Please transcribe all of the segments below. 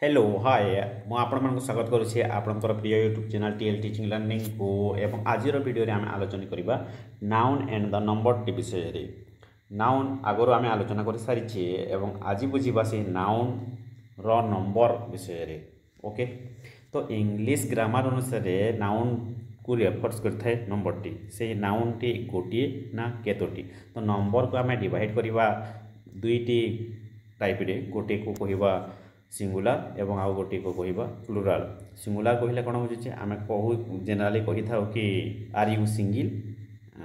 Hello hi मु आपण स्वागत करुच्छे आपणकर प्रिय YouTube channel TL teaching learning को एवं आज वीडियो रे आम आलोचना करवा noun and the number T विषय रे नाउन आगरो आम आलोचना कर सारी एवं आज बुझा से नाउन रो नंबर विषय रे ओके। तो इंग्लिश ग्रामर अनुसार नाउन को रेफर्स करता है नंबर टी से नाउन टी गोटे ना केतोटी। तो नंबर को आम डिवाइड करवा दुईटी टाइप रे गोटे को कहवा सिंगुलर एवं आउ गोटे को कहवा प्लुराल। सिंगुलर कहले कौन बुझे आम कहू जेनेराली कही था कि आर यू सिंगिल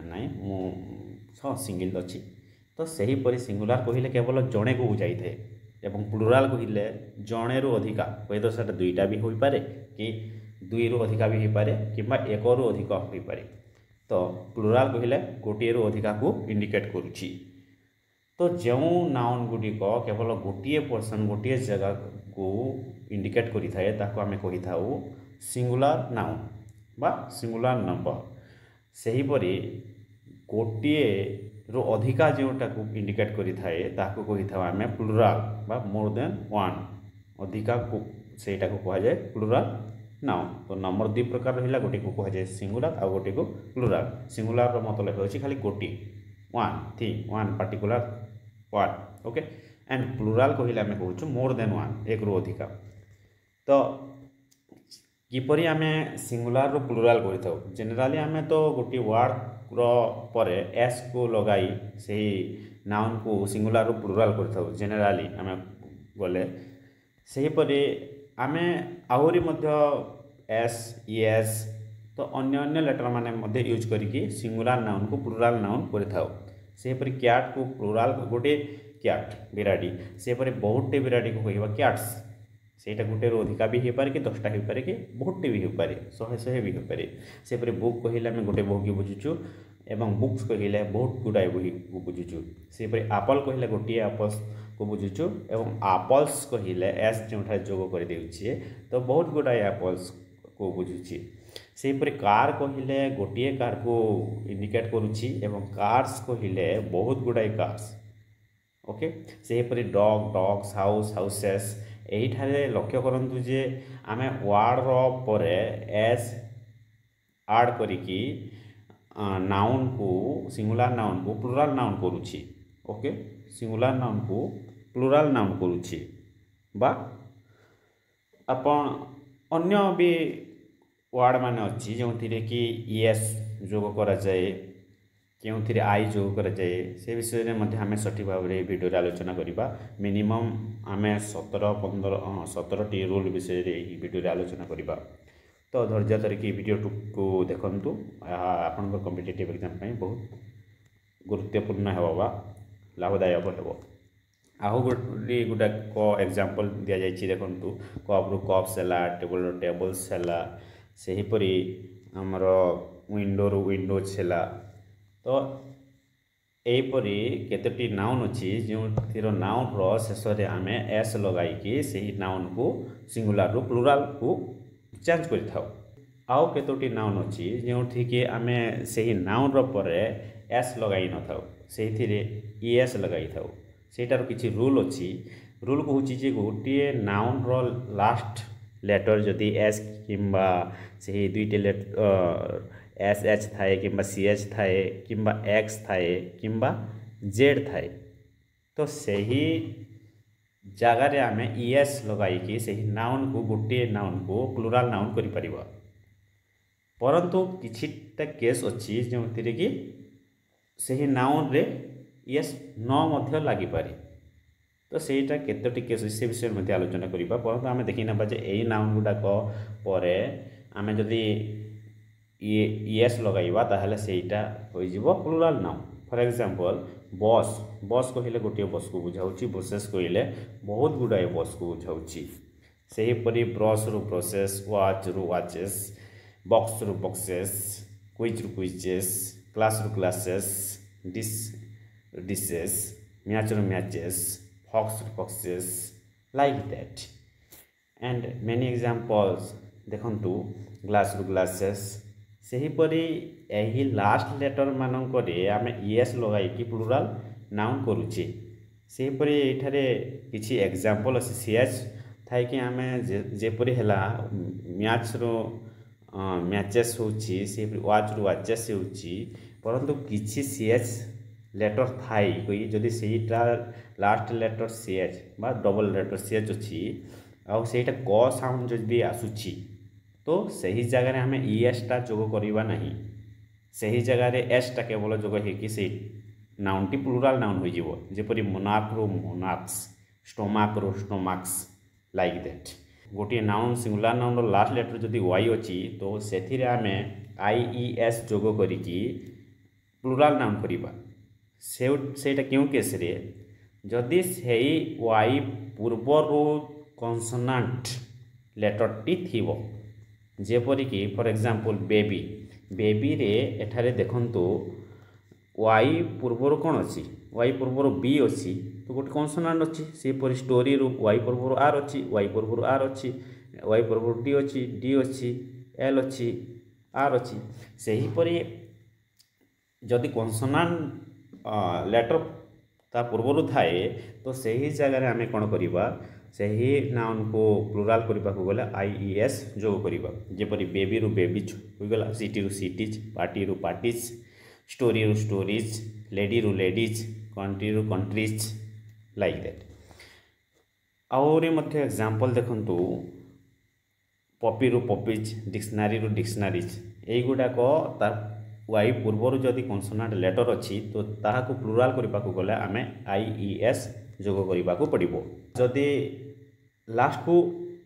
नाई मु सिंगिल अच्छी। तो सहीपरि सिंगुलर कहले केवल जड़े को बुझाई थाए एवं प्लुराल कहले जड़े रु अधिका कही तो से दुईटा भी हो पारे कि दुई रु अधिका भी हो पारे कि एक रु अधिक हो पारे। तो प्लुराल कहले गोटे रु अधिका को इंडिकेट करुच्ची। तो जो नाउन गुड़िक केवल गोटे पर्सन गोटे जगह को इंडिकेट करें आम कही था सिंगुलर नाउन बा सिंगुलर नंबर। सेहीपरि गोटे रु अधिका जोटा को इंडिकेट करें कही था आम प्लुराल बा मोर देन वन अधिका को सेटा को कह जाए प्लुराल नाउन। तो नंबर दुई प्रकार रहा गोटे को कह जाए सिंगुलर आ गोटे को प्लुराल। सिंगुलर मतलब होची खाली गोटे one thing one particular one okay and plural कहले आम कहूँ मोर देन वन एक रु अधिका। तो किपरि आम सिंगुलर रो प्लुराल करिथाउ जेनेराली आम तो गोटे वर्ड रो परे एस को लगाई से नाउन को सिंगुलर रो प्लुराल करिथाउ जेनेराली आम गले। सेहीपरि आम आहरी मध्य एस ईएस तो अन्य अन्य लेटर माने यूज करिकी सिंगुलर नाउन को प्लुराल नाउन करिथाउ। सेहीपरि क्याट को प्लुराल गोटे क्याट बिराड़ी सेपरि बहुटे बिराड़ी को कहवा क्याट्स सेटा गोटे रु अधिका भी हो पारे कि 10टा हो पारे कि बहुटे भी हो पारे 100 भी हो पारे। सेपरि बुक कहले आम गोटे बही की बुझुचु एवं बुक्स कहले बहुत गुड़ाए बही को बुझुचु। सेपरि एप्पल कहले गोटे एप्पल्स को बुझुचु एवं एप्पल्स कहले एस जो जोग कर देउछे तो बहुत गुड़ाए एप्पल्स को बुझुची। सेहीपरि कार कहले गोटे कार को इंडिकेट करुच्ची एवं कार्स कहले बहुत गुड़ाए कार्स ओके। सेहीपरि डॉग डॉग्स हाउस हाउसेस यही लक्ष्य करंतु जे आमे वर्ड रो परे एस ऐड करिकी नाउन को सिंगुलर नाउन को प्लुराल नाउन करुच्ची ओके। सिंगुलर नाउन को प्लुराल नाउन करुच्ची बा अपन अन्य भी वर्ड मान अच्छी जो थी कि ईएस जोग करा जाए क्यों आई जोग करा जाए से विषय में आम सठिक भाव में वीडियो आलोचना करवा। मिनिमम आम 17-15-17टी रूल विषय वीडियो आलोचना करवा। तो धैर्य धरिकी वीडियो को देखु आपण कॉम्पिटिटिव एग्जाम बहुत गुरुत्वपूर्ण होगा लाभदायक हो। आहु गोटे गुटाक एग्जांपल दि जाइए देखु कप रु कप्स है टेबल टेबल्स है सेहीपरि आमर विंडो रु विंडोज है। तो यहीपरि केतोटी नाउन अच्छी जो नाउन रो शेष में आम एस लगाई से नाउन को सिंगुलर रु प्लुराल को चेंज कर आउ केतोटी नाउन अच्छी जो कि आम से नाउन रो परे एस लगाई न था से ईएस लगाई था सेटार किसी रूल अच्छी। रूल कहूँ गोटे नाउन रो लास्ट लेटर जदि एस किंबा से दुईटे एस एच थाए किंबा सी एच थाए किंबा एक्स थाए किंबा जेड थाए तो सही जगार आम ईएस लगाई से नाउन को गोटे नाउन को प्लुराल नाउन करि परिबा। परंतु किछिटा केस अच्छी जो कि सही नाउन रे ईएस न मध्य लागि पारे। तो सेटा केतोटी केस से विषय में आलोचना करवा। परंतु आम देखी ना यही नाउन गुड़ाक पर आम जदि ईएस लगाइबा ताहले सेटा हो प्लुराल नाउन। फॉर एग्जांपल बस बस कहले गोटे बस को बुझाऊँ बसेस कहले बहुत गुड़ाए बस को बुझाऊँ। सेहीपरि ब्रश रु ब्रशेस वाच रु वाचेस बॉक्स रु बॉक्सेस क्विज रु क्विजेस क्लास रु क्लासेस डिश डिशेस मैच रु मैचेस फॉक्स रु foxes like that and many examples देखंतु ग्लास रु ग्लासेस। सेहीपरि यही लास्ट लेटर मानक आम ईएस लगाई प्लुराल नाउन करुचे। सेहीपरि एठारे किछि एग्जांपल अछि सीएच थाई कि आमे जेपरि हेला मैच रो मैचेस होची से वाच रो वाचेस होची परंतु किछि सीएच लेटर थाई कोई जदि सेटा लास्ट लेटर सीएच बा डबल लेटर सीएच अछि आ सेटा क साउंड जदि आसुची तो सही जगह आम ईएस टा जोग करवा नहीं सही जगह एस टा केवल जोग होगी से नाउन टी प्लुराल नाउन हो जेपरि मोनार्क रो मोनार्क्स स्टोमाक रो स्टोमाक्स लाइक दैट गोटे नाउन सिंगुलर नाउन रो लास्ट लेटर जदि वाई अच्छी तो से आम आईईएस जोग करिकी प्लुराल नाउन करवा सेटा क्यों केस रे जदि सही वाई पूर्वर कन्सोनांट लेटर टी थिबो जेपरिकी फॉर एग्जांपल बेबी बेबी रे एठारे देखंतु वाई पूर्वर कौन अच्छी वाई पूर्वर बी अच्छी तो गोटे कन्सोनांट अच्छी सेपरी स्टोरी रू वाई पूर्वर आर अच्छी वाई पूर्वर आर अच्छी वाई पूर्वर डी अच्छी डी अच्छी एल अच्छी आर अच्छी सेहीपरि जदि कन्सोनांट लेटर ता पूर्वर थाए तो सही जगह आम कौन करवा सही नाउन को प्लुराल करने को गले आईईएस जोग करवा जेपरि बेबी रू बेबीज होगला सिटी रू सिटीज पार्टी रू पार्टीज स्टोरी रू स्टोरीज लेडी रू लेडीज कंट्री रू कंट्रीज लाइक दैट आउरी मध्य एग्जांपल देखंतु पपी रू पपीज डिक्शनरी रू डिक्शनरीज एई गुडाक तार वाई पूर्वर जदि कन्सोनांट लेटर अच्छी तो ताहाकु प्लुराल करने को गले आम आईईएस जोग करने को पड़ो जदि लास्ट को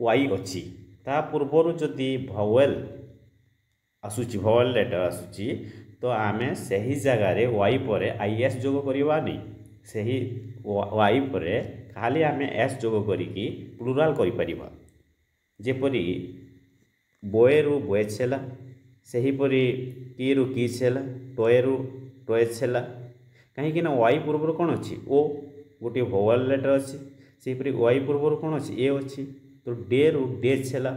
वाई अच्छी ता पूर्वर जदि भावेल आसुची भावेल लेटर आसुची तो आम सही जगार वाई पर आईएस जोग करवा नहीं सही वाई पर खाली आम एस जोग करिकी प्लुराल करिपरिबा जेपरि बॉय रु बॉयज हैला सेहीपरि की रु किड्स हैला टॉय रु टॉयज हैला कहीं वाई पूर्वर कौन अच्छी ओ गोटे भोवल लेटर अच्छी सेहीपरि वाई पूर्वर कौन अच्छी ए अच्छी तो डे रु डेज हैला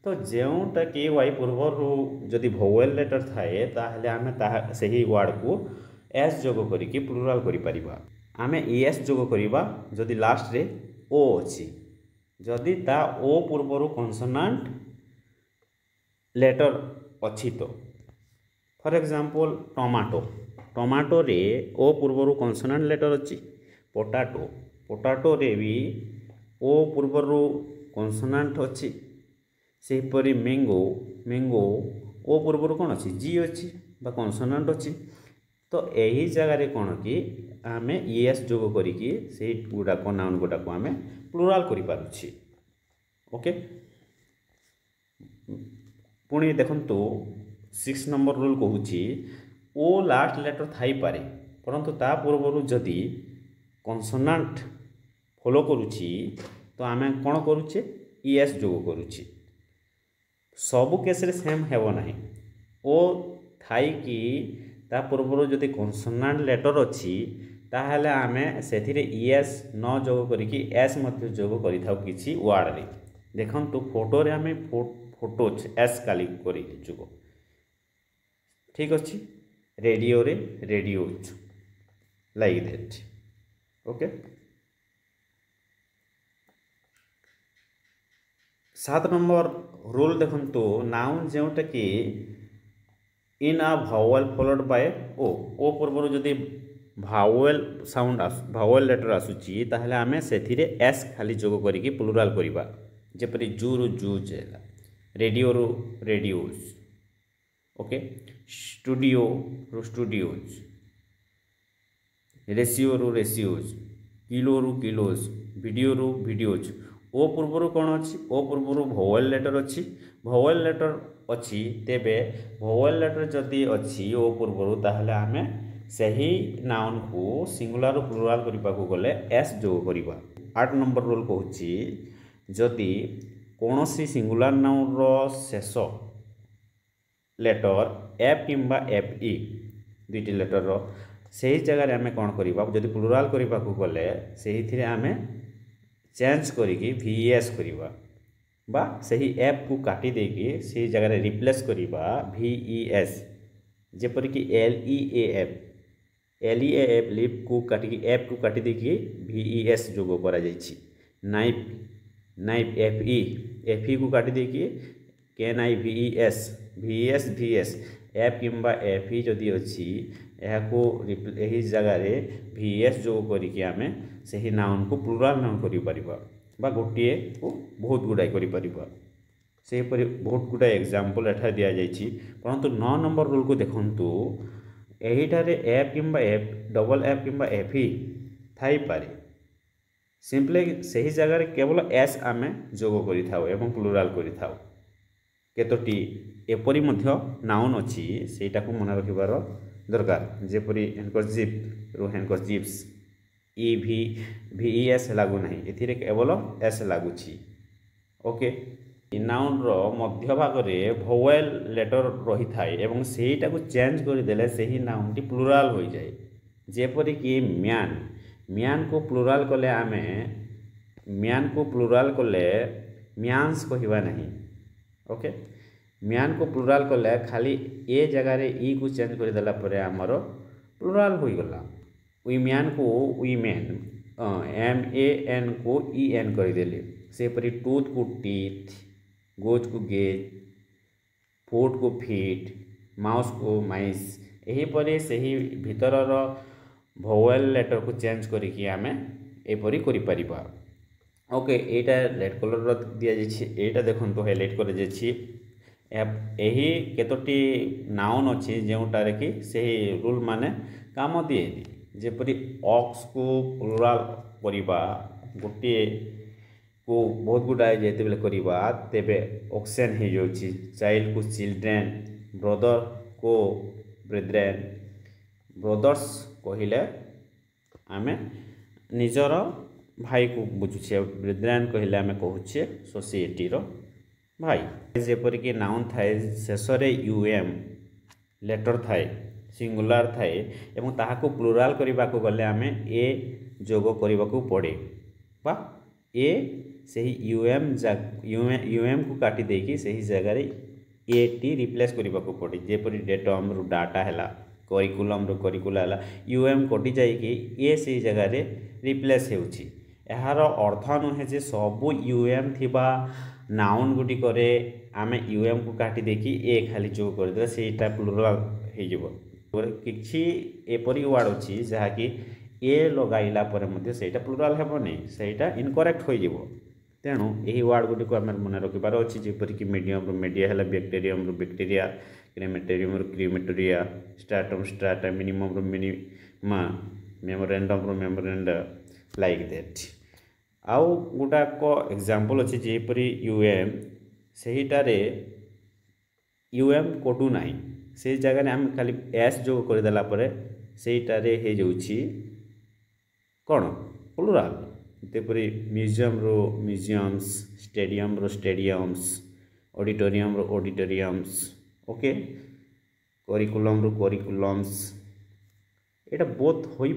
तो जोटा कि वाई पूर्वर जदि भोवल लेटर थाए ताहले आमे सही वर्ड को एस जोग करिकी प्लुराल करि परिबा आमे एस जोग करिबा जदि लास्ट रे ओ अच्छी जदि ता ओ पूर्वर कन्सोनांट लेटर अच्छी तो फॉर एग्जांपल टमाटो टमाटो रे ओ पूर्वर कन्सोनांट लेटर अच्छी पोटाटो पोटाटो रे भी ओ पूर्वर कन्सोनांट अच्छी सेहीपरि मैंगो मैंगो ओ पूर्वर कौन अच्छी जी अच्छी बा कन्सोनांट अच्छी तो यही जगह कौन कि आम ईएस जोग करिकी से गुड़ाक नाउन गुड़ाक आम प्लुराल करि पारुछि ओके पुणी देखंतु 6 नंबर रूल कहूँ ओ लास्ट लेटर थाई पारे परंतु ता पूर्व जदि कन्सोनांट फॉलो करुछि तो आम कौन करुचे ईएस जोग करुछि सबु केस रे सेम हेबो नाही ओ थाई कि ता पूर्व जदि कन्सोनांट लेटर अच्छी ताहले आमे सेथिरे ईएस न जोग करिकी एस मध्य जोग करिथाउ किछि वर्ड रे देखंतु फोटो रे आमे फोटोज एस काली करी जोग ठीक अच्छी रेडियो रे radios like that okay 7 number rule देखंतु नाउन जोटा कि इन आ भावेल फॉलोड बाय ओ पूर्व जदि भावेल साउंड भावेल लेटर आसुची ताहले आमे सेथिरे एस खाली जोग करिकी प्लुराल करबा जेपरि जू रु जूज हैला रेडियो रु रेडियोज ओके स्टूडियो रु स्टूडियोज रेशियो रु रेशियोज किलो रु किलोज वीडियो रु वीडियोज ओ पूर्वर कौन अच्छी ओ पूर्वर भावेल लेटर अच्छी भावेल लेटर अच्छी तेबे भावेल लेटर जदि अच्छी ओ पूर्वर ताहले आमे सही नाउन को सिंगुलर प्लुराल करने को गले एस जोग करवा 8 नंबर रूल कहूँ जदि कौन सी सिंगुलर नाउन रो शेष लेटर एफ किंबा एफ ई दुईटी लेटर रो सही जगह आम कौन करवा जदि प्लुराल करने को गले से आम चेंज करिकी वीएस करवा बा सही एफ को काटी देकी से जगह रिप्लेस करवा वीईएस जेपरिकी एलईएएफ लिप को काटिकी एफ को काटी देकी वीईएस जोग करा जाइछि नाइफ नाइफ एफ ई को काटी देकी कैन आई भि एस भि एस एफ किंबा एफ ई जदि अच्छी यही जगार भि एस जो करके आम से नाउन को प्लुराल नाउन कर गोटे को बहुत गुड़ाए कर सेहीपरि बहुत गुड़ाए एग्जाम्पल एठार दि जाइए परंतु 9 नंबर रूल को देखूँ यहीठार एफ किंबा एफ डबल एफ किंबा एफ ई थाई पारे सिंपली सही जगह केवल एस आम जोग कर प्लुराल कर केतोटी एपरी नाउन अच्छी सेटा को मन रखिबार दरकार जेपरी हैंडकरचिफ रु हैंडकरचिफ्स ई भि एस लागू ना ए केवल एस लगुच ओके नाउन रो मध्य भाग में भोवेल लेटर रही थाए सेटा को चेंज करदेले से ही नाउन टी प्लुराल हो जाए जेपरी कि म्यान म्यान को प्लुराल कले आम म्यान को प्लुराल कले म्यान्स कहवा नहीं ओके म्यान को प्लुराल कले खाली ए जगार ई को चेंज करदेला आमर प्लुराल हो गला वीम्यान को वीमेन एम ए एन को ई एन करदेली सेपरी टूथ को टीथ गोज को गेज फुट को फिट माउस को माइस यहीपरि से ही भीतर भोवेल लेटर को चेंज करिकी आमे एपरि करि परिबा ओके एटा रेड कलर दि जाइए देखो हाइलाइट कर यही केतोटी नाउन अच्छी जोटार कि से रूल माने काम दिए जेपरी ऑक्स को प्लुराल करवा गोटे को बहुत गुड़ाए जिते करवा तेबे ऑक्सेन हो जाउछि चाइल्ड को चिल्ड्रेन ब्रदर को ब्रेड्रेन ब्रदर्स कहले आमे निजर भाई को बुझुछे ब्रेड्रेन कहले आमे कहूछे सोसाइटी रो भाई जेपरिक नाउन थाए शेषरे यूएम लेटर थाए सिंगुलार थाए एवं ताहाको प्लुराल करने को गले आम ए जोग करने को पड़े बा ए सही यूएम को काटी देकी सही जगह ए टी रिप्लेस करने को पड़े जेपरी डेटम रु डाटा है करिकुलम रु करिकुला है यूएम कटि जाइए ए से जगह रिप्लेस होउछि यार अर्थ नुहे जे सबू यूएम थिबा नाउन गुटिक आम यूएम को काटी देकी ए खाली जोग करदे सेटा प्लुराल हो किछि एपरी वार्ड अच्छी जहाँकि ए लगाइला पर मध्य सेटा प्लुराल हेबनी सेटा इनकरेक्ट हो जिवो तेणु यही वार्ड गुटिक आम मन रखिबार अच्छी जेपरिक मीडियम रु मीडिया है बैक्टेरियम रु बैक्टेरिया क्रेमेटेरियम रु क्रीमेटोरिया स्ट्राटम स्ट्राटा मिनिमम रु मिनिमा मेमोरेंडम रु मेमोरेंडा लाइक दैट आउ गुटाक एग्जांपल अच्छी जेपरी यूएम सेहीटारे यूएम कटू ना से जगह आम खाली एस जो करदेला सेटारे हो जाउछि कौन प्लुराल तेपरी म्यूजियम रो म्यूजियम्स स्टेडियम रो स्टेडियम्स ऑडिटोरियम रो ऑडिटोरियम्स ओके करिकुलम रो करिकुलम्स एटा बोथ होई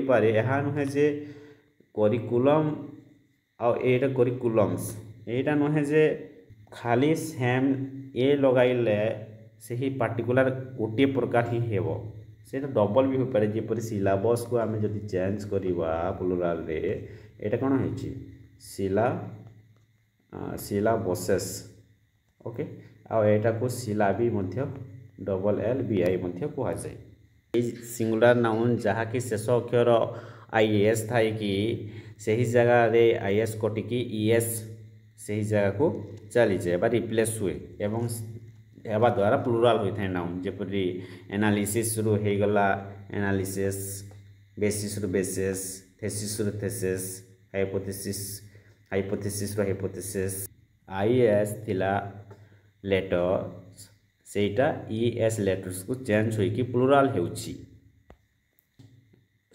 पारे यहाँ नुहे जे करिकुलम आ एटा करिकुलम्स एटा नुहे जे खाली सेम ए लगाइले से ही पार्टिकुलर गोटे प्रकार ही हेबो सेटा डबल भी हो पारे जेपरि सिलेबस को आमे जदि चेंज करबा प्लुराल रे एटा कोन होछि सिलाबसेस ओके आ एटा को सिलाबी मध्य डबल एल बी आई मध्य कहा जाए सिंगुलर नाउन जहाँ कि शेष अक्षर आई एस थाए कि सही जगह रे आई एस कटिकी ई एस सही जगह को चली जाए बा रिप्लेस हुए एवं एवा द्वारा प्लुराल होता है नाउन जेपरी एनालिसिस रु हो गला एनालिसिस बेसिस रु बेसिस थेसिस रु थेसिस हाइपोथेसिस रु हाइपोथेसिस आई एस थिला लेटर सेटा ई एस लेटर्स को चेंज होई कि प्लुराल हेउछि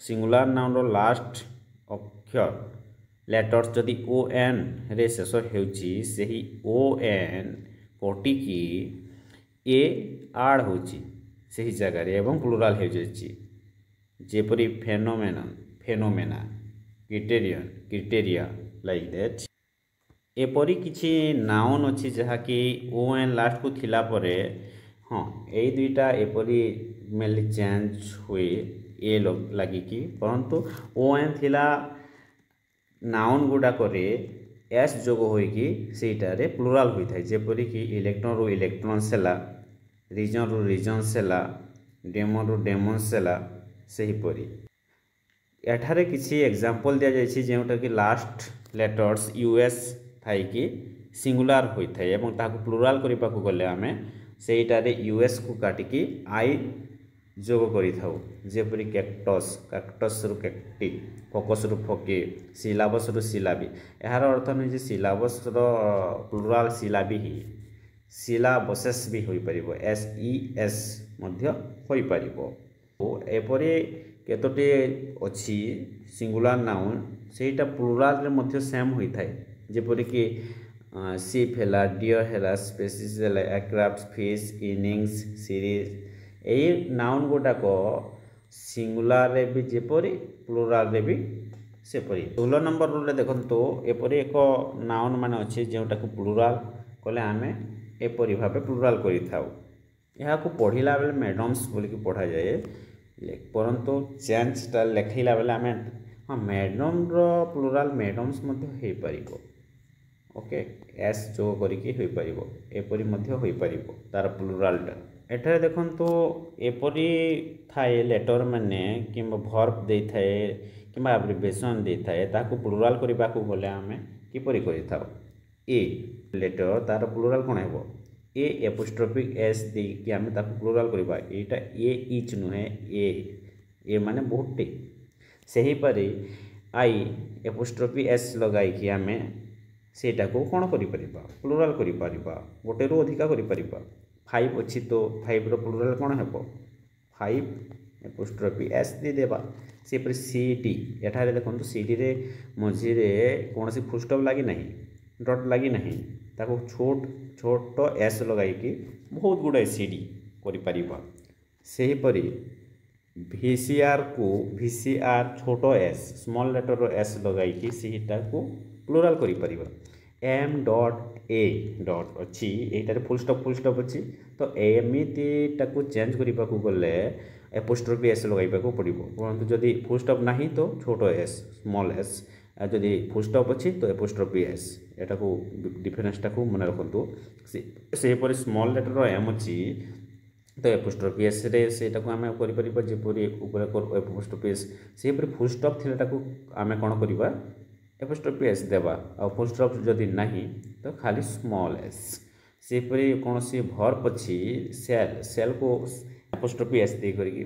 सिंगुलर नाउन रो लास्ट अक्षर लेटर्स जदि ओ एन रे शेष हेउछि सेही ओ एन कटिकी ए आड़ होछि सेही जगह रे एवं प्लुराल हो जाइछि जेपरि फेनोमेना क्राइटेरिया लाइक दैट एपरी किछि नाउन अच्छी जहाँकि ओ एन लास्ट को थिला परे हाँ यही दुईटा एपरी मेनली चेंज हुए ए लगी कि परंतु ओ एन थिला नाउन गुड़ाकरे एस जोग होइकी सेटारे प्लुराल होइथाय जेपरि कि इलेक्ट्रॉन रु इलेक्ट्रॉन्स हैला रीजन रु रीजन्स हैला डेमन रु डेमन्स हैला सेहीपरि एठारे किसी एग्जांपल दिया जायछि जेउटा कि लास्ट लेटर्स यूएस थाई कि सिंगुलर होइथाय एवं ताकू प्लुराल करिपा को गले आमे सेटारे यूएस को काटिकी आई जोग करि थाउ जेपरि कैक्टस कैक्टस रु कैक्टी फोकस रु फोके सिलाबस रु सिलाबी एहार अर्थ नै जे सिलाबस रो प्लुराल सिलाबी ही सिलाबसेस भी होई परिबो एस ई एस मध्य होई परिबो ओ एपरि केतोटी अछि सिंगुलर नाउन सेटा प्लुराल रे मध्य सेम होई थाय जेपरि कि शिप हैला डियर हैला स्पेसीज हैला एयरक्राफ्ट फिश इनिंग्स सीरीज एई नाउन गुडाक सिंगुलर रे भी जेपरि प्लुराल रे भी सेपरि 16 नंबर रूल रे देखंतो एपरि एक नाउन माने अछि जेउटा को प्लुराल कले आमे एपरि भाबे प्लुराल करि थाउ एहा को पढिला बेले मैडम्स बोली कि पढा जाय परंतु चेंज टा लेखिला बेले आमे हां मैडम रो प्लुराल मैडम्स मध्ये हे परिबो ओके एस जो करी कि होई परिबो एपरि मध्ये होई परिबो तार प्लुराल टा एठारे देखन तो एपरी थाए लेटर माने किंबा वर्ब दे थाए किंबा एब्रिविएशन दे थाए ताकू प्लुराल करबा को गले हमें किपरि करि थाउ ए लेटर तार प्लुराल कोन हेबो ए एपोस्ट्रोफी एस दे कि हमें ताकू प्लुराल करबा एटा ए इच नुहे ए माने बहुते सही परे आई एपोस्ट्रोफी एस लगाई कि हमें सेटा को कोन करि परिबा प्लुराल करि परिबा गोटे रु अधिका करि परिबा 5 अच्छी तो 5 रो प्लुराल कोन हेबो 5 एपोस्ट्रोफी एस दे देबा से पर सीडी एठारे देखंतु सीडी रे मझी रे कोनसी फुल स्टॉप लागी नहीं डॉट लागी नहीं ताको छोट एस लगाई कि बहुत गुडा सीडी करि परिबा सेही परी वीसीआर को वीसीआर छोटो S small letter rho S लगाई कि सेटा को प्लुराल करि परिबा एम डॉट ए डॉट अच्छी एटारे फुल स्टॉप अच्छी तो एमती टाकू चेंज करने को गले एपोस्ट्रोफी एस लगाइबा को पड़िबो परंतु जदि फुल स्टॉप नहीं तो छोटो एस स्मॉल एस जदि फुल स्टॉप अच्छी तो एपोस्ट्रोफी एस एटा को डिफरेंस टाकू मन रखंतु से पर स्मॉल लेटर रो एम अच्छी तो एपोस्ट्रोफी एस रे सेटा को आमे करि परिबा जेपरि ऊपर को एपोस्ट्रोफी एस से पर फुल स्टॉप थिला टाकू आमे कोन करिबा एपोस्ट्रोफी एस देबा आ फुल स्टॉप जदि नहीं तो खाली स्मॉल एस सेपरी कौन सी वर्ब अच्छी सेल को एपोस्ट्रोफी एस दे करके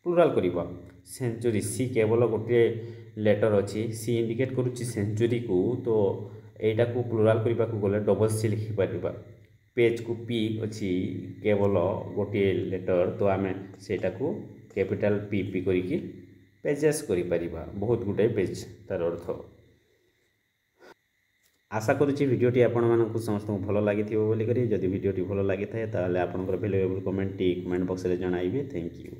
प्लुराल करबा सेंचुरी सी केवल गोटे लेटर अच्छी सी इंडिकेट करुच्ची सेंचुरी को तो एटा को प्लुराल करबा को गले डबल सी लिखि परिबा पेज को पी अच्छी केवल गोटे लेटर तो आमे सेटा को कैपिटल पी पी करके पेजेस करि परिबा बहुत गुटे पेज तार अर्थ आशा करुच्ची भिडियोटी आपण मानक समस्त भल लगी बोली जदि भिडियोटी भल लगी था आपंकर भैल्युएबल कमेंट बॉक्स में जणाइबे थैंक यू।